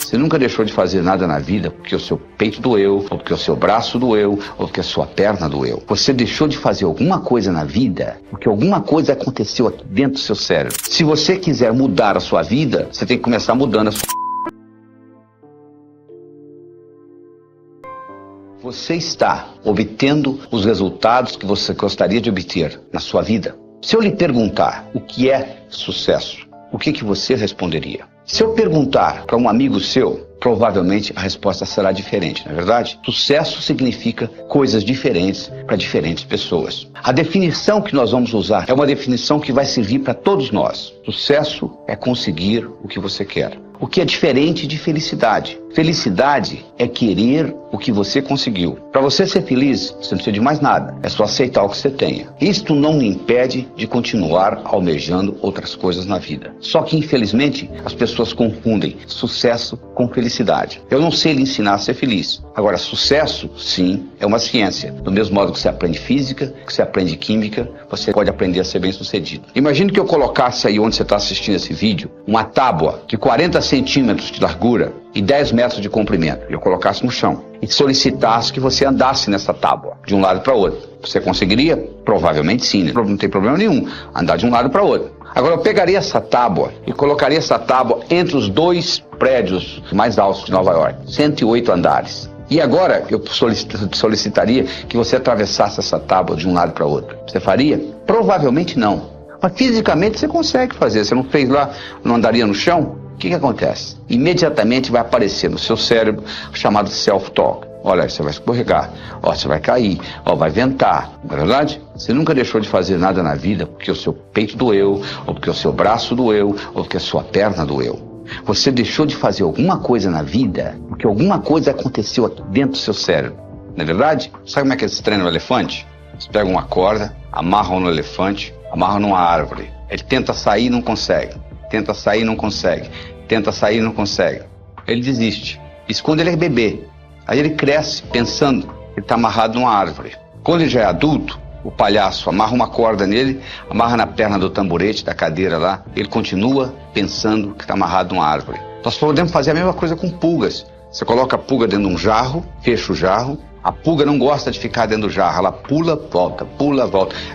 Você nunca deixou de fazer nada na vida porque o seu peito doeu, ou porque o seu braço doeu, ou porque a sua perna doeu. Você deixou de fazer alguma coisa na vida porque alguma coisa aconteceu aqui dentro do seu cérebro. Se você quiser mudar a sua vida, você tem que começar mudando a sua... Você está obtendo os resultados que você gostaria de obter na sua vida? Se eu lhe perguntar o que é sucesso, o que você responderia? Se eu perguntar para um amigo seu, provavelmente a resposta será diferente, não é verdade? Sucesso significa coisas diferentes para diferentes pessoas. A definição que nós vamos usar é uma definição que vai servir para todos nós. Sucesso é conseguir o que você quer. O que é diferente de felicidade. Felicidade é querer o que você conseguiu. Para você ser feliz, você não precisa de mais nada. É só aceitar o que você tenha. Isto não lhe impede de continuar almejando outras coisas na vida. Só que, infelizmente, as pessoas confundem sucesso com felicidade. Eu não sei lhe ensinar a ser feliz. Agora, sucesso, sim, é uma ciência. Do mesmo modo que você aprende física, que você aprende química, você pode aprender a ser bem-sucedido. Imagine que eu colocasse aí onde você está assistindo esse vídeo, uma tábua de 40 centímetros de largura e 10 metros de comprimento. Eu colocasse no chão e solicitasse que você andasse nessa tábua, de um lado para o outro. Você conseguiria? Provavelmente sim, né? Não tem problema nenhum andar de um lado para o outro. Agora eu pegaria essa tábua e colocaria essa tábua entre os dois prédios mais altos de Nova York, 108 andares. E agora eu solicitaria que você atravessasse essa tábua de um lado para o outro. Você faria? Provavelmente não. Mas fisicamente você consegue fazer. Você não fez lá, não andaria no chão? O que acontece? Imediatamente vai aparecer no seu cérebro o chamado self-talk. Olha, você vai escorregar, ó, você vai cair, ó, vai ventar, não é verdade? Você nunca deixou de fazer nada na vida porque o seu peito doeu, ou porque o seu braço doeu, ou porque a sua perna doeu. Você deixou de fazer alguma coisa na vida porque alguma coisa aconteceu aqui dentro do seu cérebro, não é verdade? Sabe como é que eles treinam o elefante? Eles pegam uma corda, amarram no elefante, amarram numa árvore. Ele tenta sair e não consegue. Tenta sair e não consegue. Tenta sair e não consegue. Ele desiste. Isso quando ele é bebê. Aí ele cresce pensando que ele está amarrado numa árvore. Quando ele já é adulto, o palhaço amarra uma corda nele, amarra na perna do tamborete, da cadeira lá. Ele continua pensando que está amarrado numa árvore. Nós podemos fazer a mesma coisa com pulgas. Você coloca a pulga dentro de um jarro, fecha o jarro. A pulga não gosta de ficar dentro do jarro. Ela pula, volta.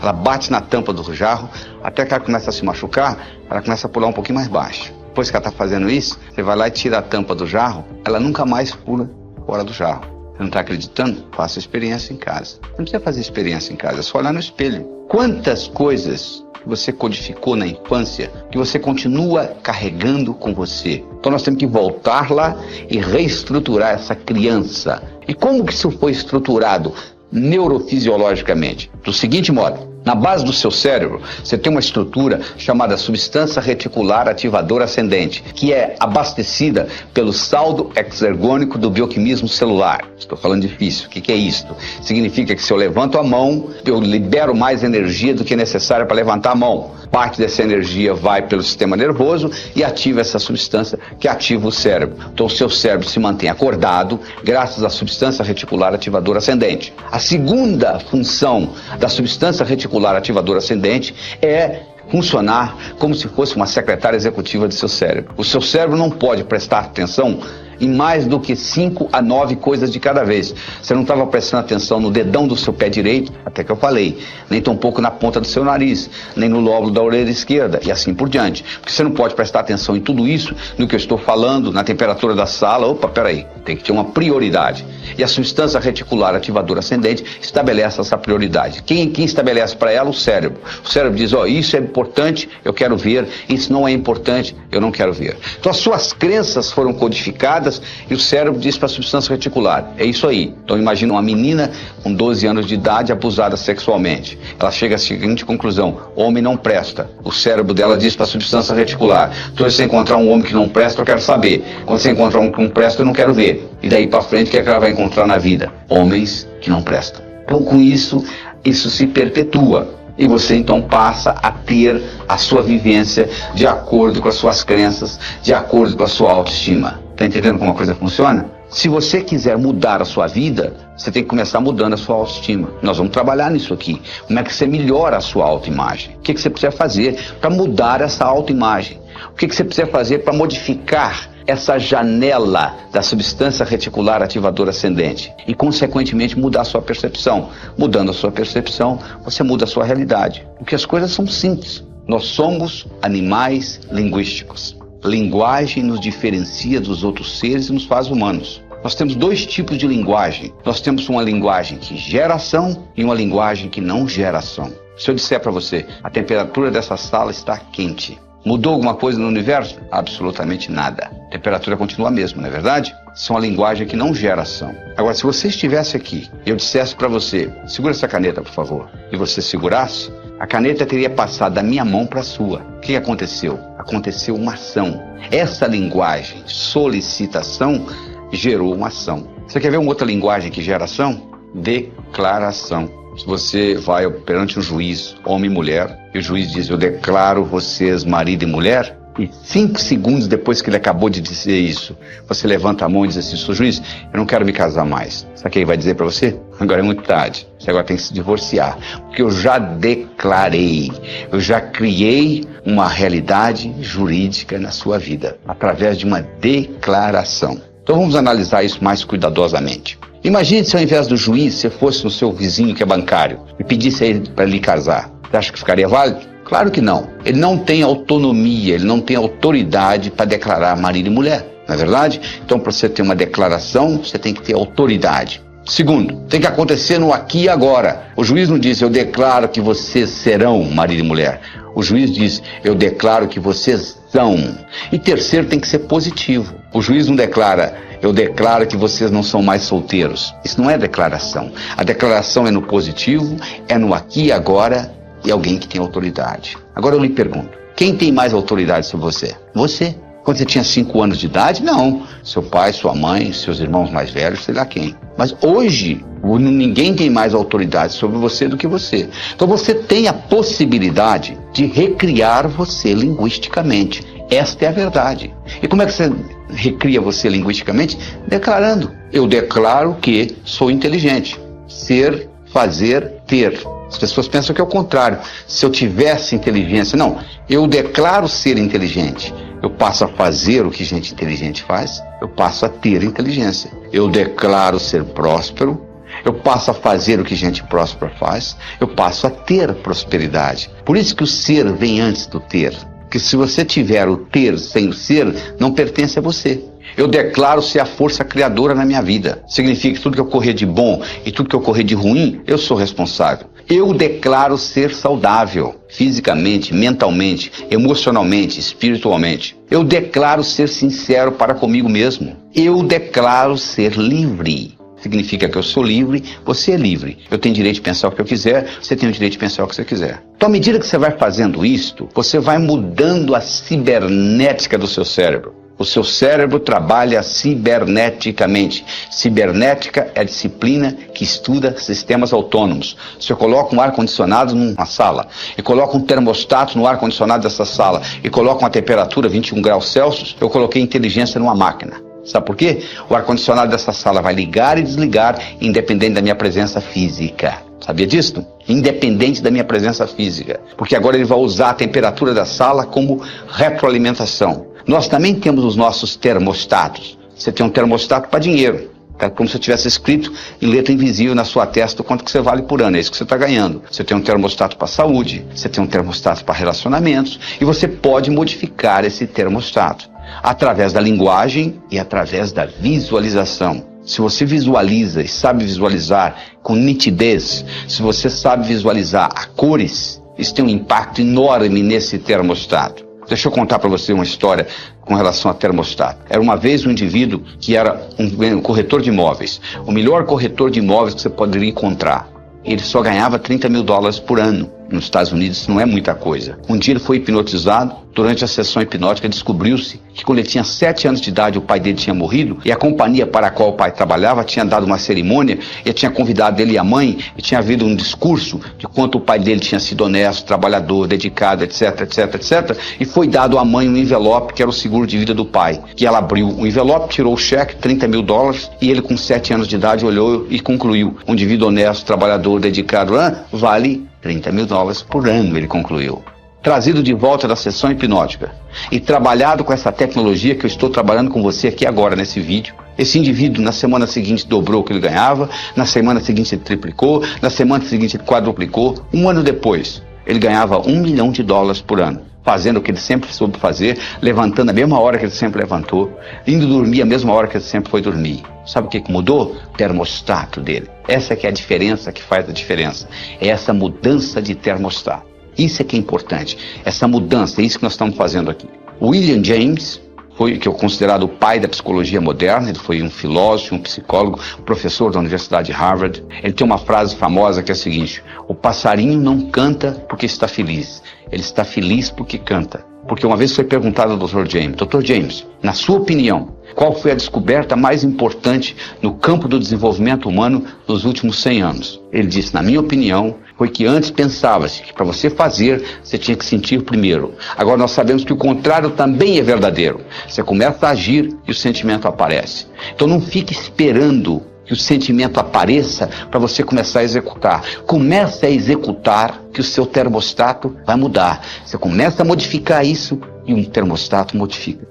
Ela bate na tampa do jarro, até que ela começa a se machucar, ela começa a pular um pouquinho mais baixo. Depois que ela está fazendo isso, você vai lá e tira a tampa do jarro, ela nunca mais pula fora do jarro. Você não está acreditando? Faça experiência em casa. Não precisa fazer experiência em casa, é só olhar no espelho. Quantas coisas que você codificou na infância que você continua carregando com você? Então nós temos que voltar lá e reestruturar essa criança. E como que isso foi estruturado neurofisiologicamente? Do seguinte modo: na base do seu cérebro, você tem uma estrutura chamada substância reticular ativadora ascendente, que é abastecida pelo saldo exergônico do bioquímico celular. Estou falando difícil. O que é isso? Significa que se eu levanto a mão, eu libero mais energia do que é necessária para levantar a mão. Parte dessa energia vai pelo sistema nervoso e ativa essa substância que ativa o cérebro. Então o seu cérebro se mantém acordado graças à substância reticular ativadora ascendente. A segunda função da substância reticular ativadora ascendente é funcionar como se fosse uma secretária executiva do seu cérebro. O seu cérebro não pode prestar atenção em mais do que 5 a 9 coisas de cada vez. Você não estava prestando atenção no dedão do seu pé direito, até que eu falei, nem tampouco na ponta do seu nariz, nem no lóbulo da orelha esquerda, e assim por diante. Porque você não pode prestar atenção em tudo isso, no que eu estou falando, na temperatura da sala. Opa, peraí, tem que ter uma prioridade. E a substância reticular ativadora ascendente estabelece essa prioridade. Quem estabelece para ela? O cérebro. O cérebro diz, ó, isso é importante, eu quero ver, isso não é importante, eu não quero ver. Então as suas crenças foram codificadas e o cérebro diz para a substância reticular, é isso aí. Então imagina uma menina com 12 anos de idade abusada sexualmente. Ela chega à seguinte conclusão: homem não presta. O cérebro dela diz para a substância reticular, então se você encontrar um homem que não presta, eu quero saber. Quando você encontrar um que não presta, eu não quero ver. E daí para frente, o que é que ela vai encontrar na vida? Homens que não prestam. Então com isso se perpetua. E você então passa a ter a sua vivência de acordo com as suas crenças, de acordo com a sua autoestima. Está entendendo como a coisa funciona? Se você quiser mudar a sua vida, você tem que começar mudando a sua autoestima. Nós vamos trabalhar nisso aqui. Como é que você melhora a sua autoimagem? O que você precisa fazer para mudar essa autoimagem? O que você precisa fazer para modificar essa janela da substância reticular ativadora ascendente e, consequentemente, mudar a sua percepção. Mudando a sua percepção, você muda a sua realidade. Porque as coisas são simples. Nós somos animais linguísticos. Linguagem nos diferencia dos outros seres e nos faz humanos. Nós temos dois tipos de linguagem. Nós temos uma linguagem que gera ação e uma linguagem que não gera ação. Se eu disser para você, a temperatura dessa sala está quente. Mudou alguma coisa no universo? Absolutamente nada. A temperatura continua a mesma, não é verdade? Isso é uma linguagem que não gera ação. Agora, se você estivesse aqui e eu dissesse para você, segura essa caneta, por favor, e você segurasse, a caneta teria passado da minha mão para a sua. O que aconteceu? Aconteceu uma ação. Essa linguagem, solicitação, gerou uma ação. Você quer ver uma outra linguagem que gera ação? Declaração. Se você vai perante um juiz, homem e mulher, e o juiz diz, eu declaro vocês marido e mulher, e 5 segundos depois que ele acabou de dizer isso, você levanta a mão e diz assim, sou juiz, eu não quero me casar mais. Sabe o que ele vai dizer para você? Agora é muito tarde, você agora tem que se divorciar, porque eu já declarei, eu já criei uma realidade jurídica na sua vida, através de uma declaração. Então vamos analisar isso mais cuidadosamente. Imagine se ao invés do juiz, você fosse no seu vizinho que é bancário e pedisse a ele para lhe casar. Você acha que ficaria válido? Claro que não. Ele não tem autonomia, ele não tem autoridade para declarar marido e mulher, não é verdade? Então, para você ter uma declaração, você tem que ter autoridade. Segundo, tem que acontecer no aqui e agora. O juiz não diz, eu declaro que vocês serão marido e mulher. O juiz diz, eu declaro que vocês são. E terceiro, tem que ser positivo. O juiz não declara, eu declaro que vocês não são mais solteiros. Isso não é declaração. A declaração é no positivo, é no aqui e agora, e alguém que tem autoridade. Agora eu lhe pergunto, quem tem mais autoridade sobre você? Você. Quando você tinha 5 anos de idade, não. Seu pai, sua mãe, seus irmãos mais velhos, sei lá quem. Mas hoje, ninguém tem mais autoridade sobre você do que você. Então você tem a possibilidade de recriar você linguisticamente. Esta é a verdade. E como é que você recria você linguisticamente? Declarando. Eu declaro que sou inteligente. Ser, fazer, ter. As pessoas pensam que é o contrário. Se eu tivesse inteligência, não. Eu declaro ser inteligente. Eu passo a fazer o que gente inteligente faz. Eu passo a ter inteligência. Eu declaro ser próspero. Eu passo a fazer o que gente próspera faz. Eu passo a ter prosperidade. Por isso que o ser vem antes do ter. Porque se você tiver o ter sem o ser, não pertence a você. Eu declaro ser a força criadora na minha vida. Significa que tudo que ocorrer de bom e tudo que ocorrer de ruim, eu sou responsável. Eu declaro ser saudável, fisicamente, mentalmente, emocionalmente, espiritualmente. Eu declaro ser sincero para comigo mesmo. Eu declaro ser livre. Significa que eu sou livre, você é livre. Eu tenho direito de pensar o que eu quiser, você tem o direito de pensar o que você quiser. Então, à medida que você vai fazendo isto, você vai mudando a cibernética do seu cérebro. O seu cérebro trabalha ciberneticamente. Cibernética é a disciplina que estuda sistemas autônomos. Se eu coloco um ar-condicionado numa sala, e coloco um termostato no ar-condicionado dessa sala, e coloco uma temperatura 21 graus Celsius, eu coloquei inteligência numa máquina. Sabe por quê? O ar-condicionado dessa sala vai ligar e desligar, independente da minha presença física. Sabia disso? Independente da minha presença física. Porque agora ele vai usar a temperatura da sala como retroalimentação. Nós também temos os nossos termostatos. Você tem um termostato para dinheiro. É como se eu tivesse escrito em letra invisível na sua testa o quanto que você vale por ano. É isso que você está ganhando. Você tem um termostato para saúde. Você tem um termostato para relacionamentos. E você pode modificar esse termostato através da linguagem e através da visualização. Se você visualiza e sabe visualizar com nitidez, se você sabe visualizar a cores, isso tem um impacto enorme nesse termostato. Deixa eu contar para você uma história com relação a termostato. Era uma vez um indivíduo que era um corretor de imóveis, o melhor corretor de imóveis que você poderia encontrar. Ele só ganhava $30 mil por ano. Nos Estados Unidos isso não é muita coisa. Um dia ele foi hipnotizado. Durante a sessão hipnótica descobriu-se que quando ele tinha 7 anos de idade o pai dele tinha morrido e a companhia para a qual o pai trabalhava tinha dado uma cerimônia e tinha convidado ele e a mãe e tinha havido um discurso de quanto o pai dele tinha sido honesto, trabalhador, dedicado, etc, etc, etc. E foi dado à mãe um envelope que era o seguro de vida do pai. Que ela abriu o envelope, tirou o cheque, $30 mil, e ele com 7 anos de idade olhou e concluiu: um indivíduo honesto, trabalhador, dedicado, vale $30 mil por ano, ele concluiu. trazido de volta da sessão hipnótica e trabalhado com essa tecnologia que eu estou trabalhando com você aqui agora nesse vídeo, esse indivíduo na semana seguinte dobrou o que ele ganhava, na semana seguinte ele triplicou, na semana seguinte ele quadruplicou. Um ano depois, ele ganhava $1 milhão por ano, fazendo o que ele sempre soube fazer, levantando a mesma hora que ele sempre levantou, indo dormir a mesma hora que ele sempre foi dormir. Sabe o que mudou? O termostato dele. Essa que é a diferença que faz a diferença. É essa mudança de termostato. Isso é que é importante. Essa mudança, é isso que nós estamos fazendo aqui. William James, que é considerado o pai da psicologia moderna, ele foi um filósofo, um psicólogo, professor da Universidade de Harvard. Ele tem uma frase famosa que é a seguinte: o passarinho não canta porque está feliz, ele está feliz porque canta. Porque uma vez foi perguntado ao Dr. James: Dr. James, na sua opinião, qual foi a descoberta mais importante no campo do desenvolvimento humano nos últimos 100 anos? Ele disse: na minha opinião, foi que antes pensava-se que para você fazer, você tinha que sentir primeiro. Agora nós sabemos que o contrário também é verdadeiro. Você começa a agir e o sentimento aparece. Então não fique esperando que o sentimento apareça para você começar a executar. Comece a executar que o seu termostato vai mudar. Você começa a modificar isso e um termostato modifica.